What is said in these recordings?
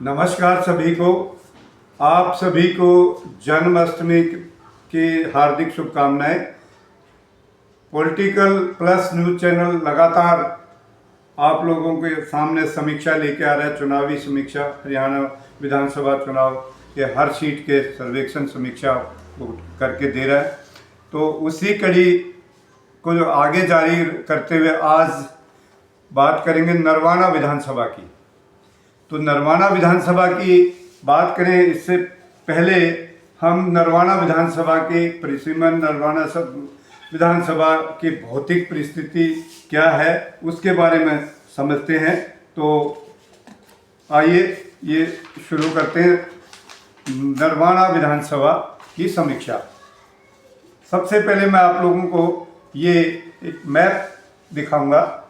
नमस्कार सभी को। आप सभी को जन्माष्टमी की हार्दिक शुभकामनाएं। पॉलिटिकल प्लस न्यूज़ चैनल लगातार आप लोगों के सामने समीक्षा लेके आ रहा है, चुनावी समीक्षा, हरियाणा विधानसभा चुनाव के हर सीट के सर्वेक्षण समीक्षा करके दे रहा है। तो उसी कड़ी को जो आगे जारी करते हुए आज बात करेंगे नरवाना विधानसभा की। तो नरवाना विधानसभा की बात करें, इससे पहले हम नरवाना विधानसभा के परिसीमन, नरवाना विधानसभा की भौतिक परिस्थिति क्या है उसके बारे में समझते हैं। तो आइए ये शुरू करते हैं नरवाना विधानसभा की समीक्षा। सबसे पहले मैं आप लोगों को ये एक मैप दिखाऊंगा।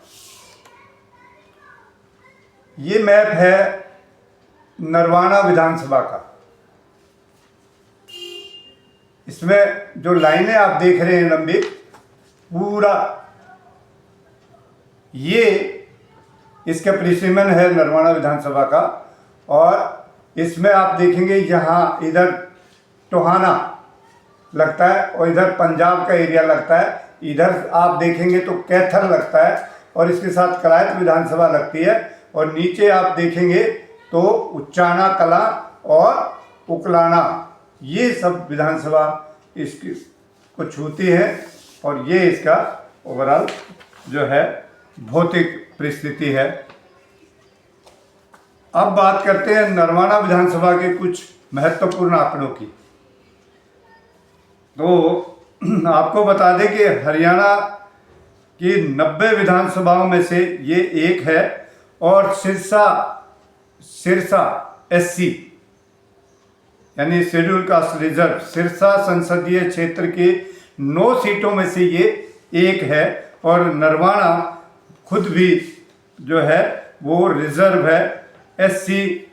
ये मैप है नरवाना विधानसभा का। इसमें जो लाइनें आप देख रहे हैं लंबी, पूरा ये इसका परिसीमन है नरवाना विधानसभा का। और इसमें आप देखेंगे यहाँ इधर टोहाना लगता है और इधर पंजाब का एरिया लगता है। इधर आप देखेंगे तो कैथल लगता है और इसके साथ कलायत विधानसभा लगती है। और नीचे आप देखेंगे तो उच्चाना कला और उकलाना, ये सब विधानसभा इसकी को छूती है। और ये इसका ओवरऑल जो है भौतिक परिस्थिति है। अब बात करते हैं नरवाना विधानसभा के कुछ महत्वपूर्ण आंकड़ों की। तो आपको बता दें कि हरियाणा की 90 विधानसभाओं में से ये एक है। और सिरसा SC यानी शेड्यूल कास्ट रिजर्व सिरसा संसदीय क्षेत्र के 9 सीटों में से ये एक है। और नरवाना खुद भी जो है वो रिजर्व है SC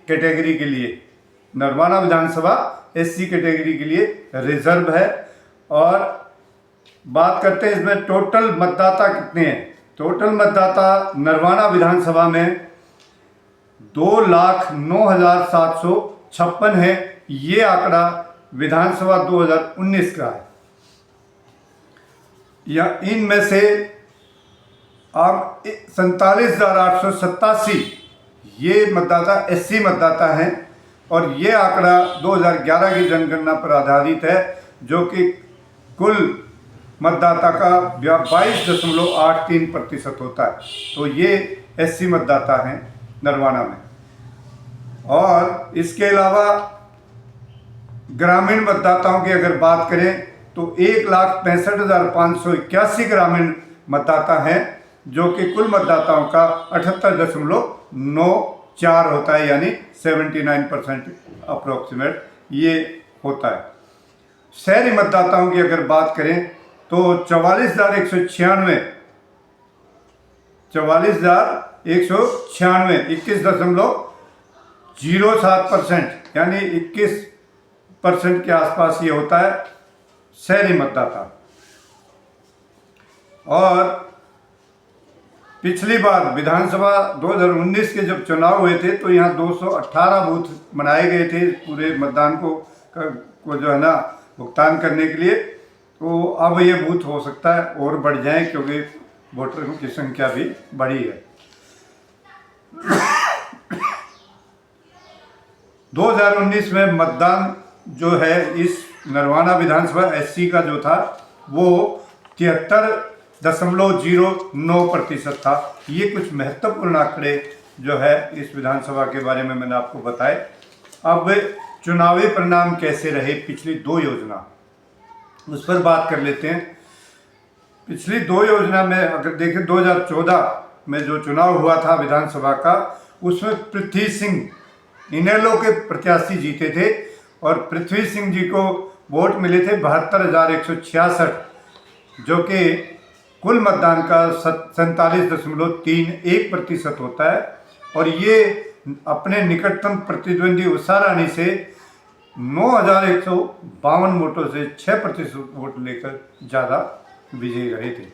कैटेगरी के लिए। नरवाना विधानसभा SC कैटेगरी के लिए रिजर्व है। और बात करते हैं इसमें टोटल मतदाता कितने हैं। टोटल मतदाता नरवाना विधानसभा में 2,09,756 है। ये आंकड़ा विधानसभा 2019 का है। या इनमें से अब 47,887 ये मतदाता SC मतदाता हैं। और ये आंकड़ा 2011 की जनगणना पर आधारित है, जो कि कुल मतदाता का 22.83% होता है। तो ये SC मतदाता हैं नरवाना में। और इसके अलावा ग्रामीण मतदाताओं की अगर बात करें तो 1,65,581 ग्रामीण मतदाता हैं, जो कि कुल मतदाताओं का 78.94 होता है, यानी 79% अप्रोक्सीमेट ये होता है। शहरी मतदाताओं की अगर बात करें तो 44,196 21.07%, यानी 21% के आसपास ये होता है शहरी मतदाता। और पिछली बार विधानसभा 2019 के जब चुनाव हुए थे तो यहाँ 218 बूथ बनाए गए थे पूरे मतदान को जो है ना भुगतान करने के लिए। तो अब ये बूथ हो सकता है और बढ़ जाए, क्योंकि वोटरों की संख्या भी बढ़ी है। 2019 में मतदान जो है इस नरवाना विधानसभा SC का जो था वो 73.09% था। ये कुछ महत्वपूर्ण आंकड़े जो है इस विधानसभा के बारे में मैंने आपको बताए। अब चुनावी परिणाम कैसे रहे पिछली 2 योजना, उस पर बात कर लेते हैं। पिछली 2 योजना में अगर देखें 2014 में जो चुनाव हुआ था विधानसभा का, उसमें पृथ्वी सिंह इनेलो के प्रत्याशी जीते थे। और पृथ्वी सिंह जी को वोट मिले थे 72,166, जो कि कुल मतदान का 47.31% होता है। और ये अपने निकटतम प्रतिद्वंदी उषा रानी से 9,152 वोटों से 6% वोट लेकर ज़्यादा विजयी रहे थे।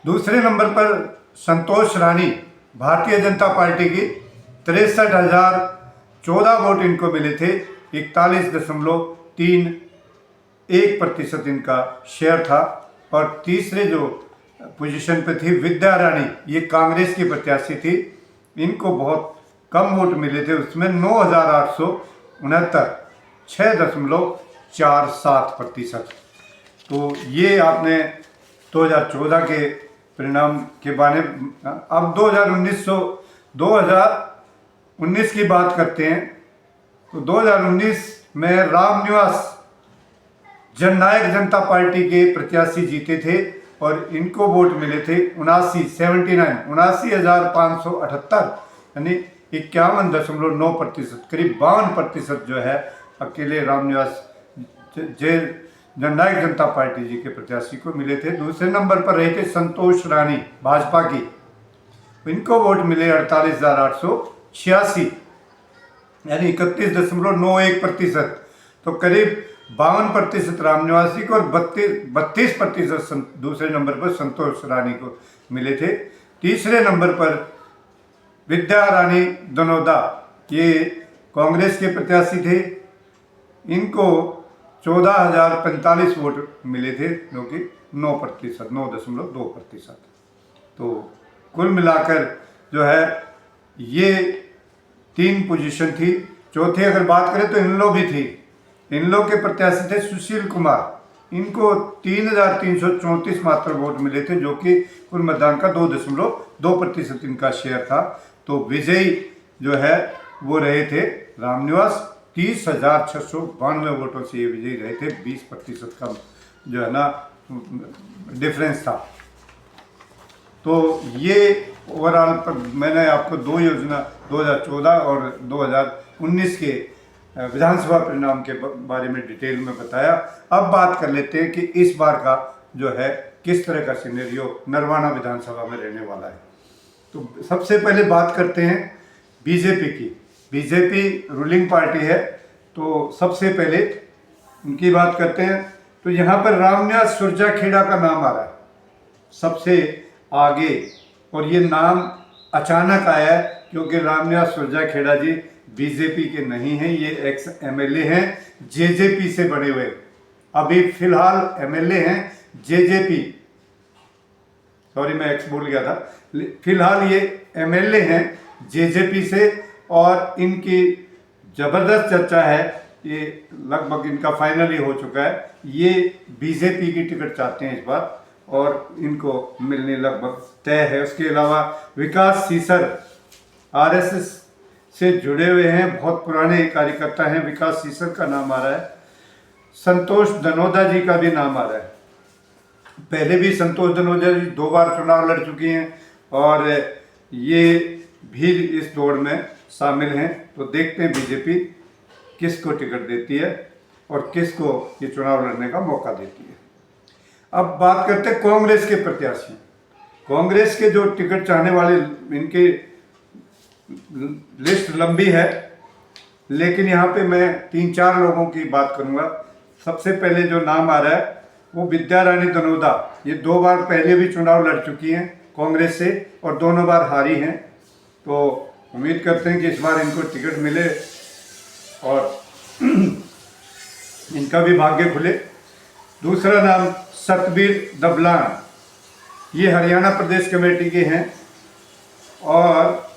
दूसरे नंबर पर संतोष रानी भारतीय जनता पार्टी की 63,014 वोट इनको मिले थे। 41.31% इनका शेयर था। और तीसरे जो पोजीशन पे थी विद्या रानी, ये कांग्रेस की प्रत्याशी थी, इनको बहुत कम वोट मिले थे, उसमें 9,869, 6.47%। तो ये आपने 2014 के परिणाम के बारे में। अब 2019 की बात करते हैं। तो 2019 में रामनिवास जननायक जनता पार्टी के प्रत्याशी जीते थे और इनको वोट मिले थे 79,578, यानी 51.9%, करीब 52% जो है अकेले रामनिवास जननायक जनता पार्टी जी के प्रत्याशी को मिले थे। दूसरे नंबर पर रहे थे संतोष रानी भाजपा की, इनको वोट मिले 48,886, यानी 31.91%। तो करीब 52% रामनिवास जी को और 32% दूसरे नंबर पर संतोष रानी को मिले थे। तीसरे नंबर पर विद्या रानी दनोदा, ये कांग्रेस के प्रत्याशी थे, इनको 14,045 वोट मिले थे, जो कि 9.2%। तो कुल मिलाकर जो है ये 3 पोजीशन थी। चौथी अगर बात करें तो इनलो भी थी। इनलो के प्रत्याशी थे सुशील कुमार, इनको 3,334 मात्र वोट मिले थे, जो कि कुल मतदान का 2.2% इनका शेयर था। तो विजयी जो है वो रहे थे रामनिवास, 30,692 वोटों से ये विजयी रहे थे। 20% का जो है ना डिफरेंस था। तो ये ओवरऑल पर मैंने आपको 2 योजना 2014 और 2019 के विधानसभा परिणाम के बारे में डिटेल में बताया। अब बात कर लेते हैं कि इस बार का जो है किस तरह का सिनेरियो नरवाना विधानसभा में रहने वाला है। तो सबसे पहले बात करते हैं बीजेपी की। बीजेपी रूलिंग पार्टी है, तो सबसे पहले उनकी बात करते हैं। तो यहाँ पर रामनिवास सुरजाखेड़ा का नाम आ रहा है सबसे आगे, और ये नाम अचानक आया है क्योंकि रामनिवास सुरजाखेड़ा जी बीजेपी के नहीं हैं, ये एक्स एमएलए हैं, जेजेपी से बने हुए। अभी फिलहाल एमएलए हैं जेजेपी, सॉरी मैं एक्स बोल गया था, फिलहाल ये एमएलए हैं जेजेपी से, और इनकी जबरदस्त चर्चा है, ये लगभग इनका फाइनल ही हो चुका है, ये बीजेपी की टिकट चाहते हैं इस बार और इनको मिलने लगभग तय है। उसके अलावा विकास सीसर आरएसएस से जुड़े हुए हैं, बहुत पुराने कार्यकर्ता हैं, विकास सीसर का नाम आ रहा है। संतोष दनोदा जी का भी नाम आ रहा है। पहले भी संतोष दनोदा जी 2 बार चुनाव लड़ चुकी हैं और ये भी इस दौड़ में शामिल हैं। तो देखते हैं बीजेपी किसको टिकट देती है और किसको ये चुनाव लड़ने का मौका देती है। अब बात करते हैं कांग्रेस के प्रत्याशी। कांग्रेस के जो टिकट चाहने वाले, इनकी लिस्ट लंबी है, लेकिन यहाँ पे मैं 3-4 लोगों की बात करूँगा। सबसे पहले जो नाम आ रहा है वो विद्या रानी दनोदा, ये 2 बार पहले भी चुनाव लड़ चुकी हैं कांग्रेस से और दोनों बार हारी हैं। तो उम्मीद करते हैं कि इस बार इनको टिकट मिले और इनका भी भाग्य खुले। दूसरा नाम सतबीर दबलान, ये हरियाणा प्रदेश कमेटी के हैं और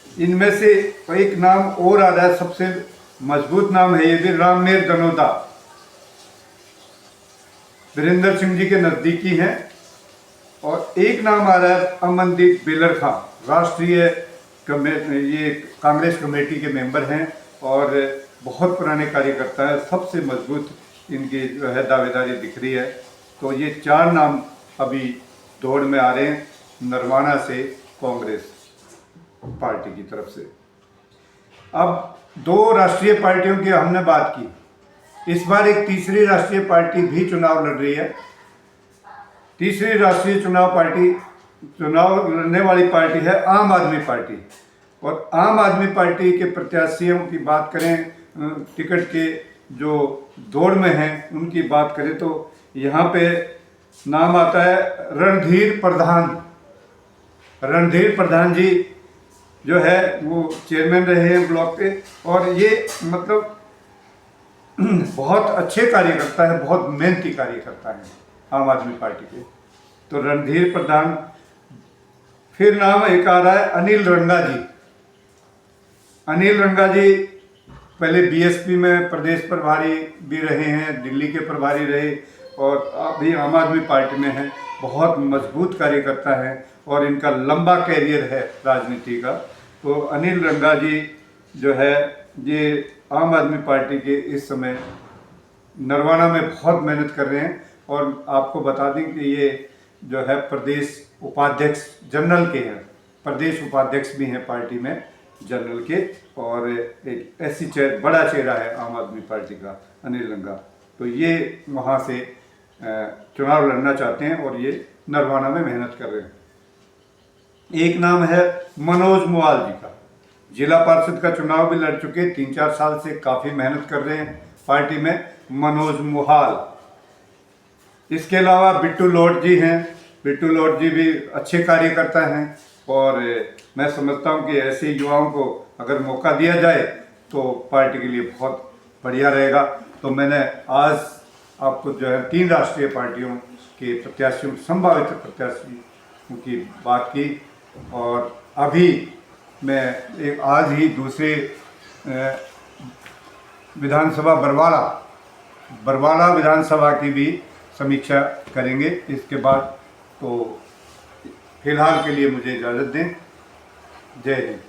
इनमें से एक नाम और आ रहा है, सबसे मजबूत नाम है ये भी, रामनेर दनोदा, वीरेंद्र सिंह जी के नज़दीकी हैं। और एक नाम आ रहा है अमनदीप बेलर खां, राष्ट्रीय ये कांग्रेस कमेटी के मेंबर हैं और बहुत पुराने कार्यकर्ता है, सबसे मजबूत इनकी जो है दावेदारी दिख रही है। तो ये 4 नाम अभी दौड़ में आ रहे हैं नरवाना से कांग्रेस पार्टी की तरफ से। अब 2 राष्ट्रीय पार्टियों की हमने बात की, इस बार एक तीसरी राष्ट्रीय पार्टी भी चुनाव लड़ रही है। तीसरी राष्ट्रीय चुनाव लड़ने वाली पार्टी है आम आदमी पार्टी। और आम आदमी पार्टी के प्रत्याशियों की बात करें, टिकट के जो दौड़ में हैं उनकी बात करें तो यहाँ पे नाम आता है रणधीर प्रधान, रणधीर प्रधान जी जो है वो चेयरमैन रहे हैं ब्लॉक के, और ये मतलब बहुत अच्छे कार्यकर्ता है, बहुत मेहनती कार्यकर्ता है आम आदमी पार्टी के। तो रणधीर प्रधान, फिर नाम एक आ रहा है अनिल रंगा जी। अनिल रंगा जी पहले बीएसपी में प्रदेश प्रभारी भी रहे हैं, दिल्ली के प्रभारी रहे, और अभी आम आदमी पार्टी में हैं। बहुत मजबूत कार्यकर्ता हैं और इनका लंबा कैरियर है राजनीति का। तो अनिल रंगा जी जो है ये आम आदमी पार्टी के इस समय नरवाना में बहुत मेहनत कर रहे हैं। और आपको बता दें कि ये जो है प्रदेश उपाध्यक्ष जनरल के हैं, प्रदेश उपाध्यक्ष भी हैं पार्टी में जनरल के, और एक ऐसी बड़ा चेहरा है आम आदमी पार्टी का अनिल रंगा। तो ये वहाँ से चुनाव लड़ना चाहते हैं और ये नरवाना में मेहनत कर रहे हैं। एक नाम है मनोज मुआल जी का, जिला पार्षद का चुनाव भी लड़ चुके, 3-4 साल से काफ़ी मेहनत कर रहे हैं पार्टी में, मनोज मुहाल। इसके अलावा बिट्टू लोट जी हैं, बिट्टू लोट जी भी अच्छे कार्यकर्ता हैं, और मैं समझता हूं कि ऐसे युवाओं को अगर मौका दिया जाए तो पार्टी के लिए बहुत बढ़िया रहेगा। तो मैंने आज आपको जो है 3 राष्ट्रीय पार्टियों के प्रत्याशियों, संभावित प्रत्याशियों की बात की, और अभी मैं एक आज ही दूसरे विधानसभा बरवाला विधानसभा की भी समीक्षा करेंगे इसके बाद। तो फिलहाल के लिए मुझे इजाज़त दें। जय हिंद।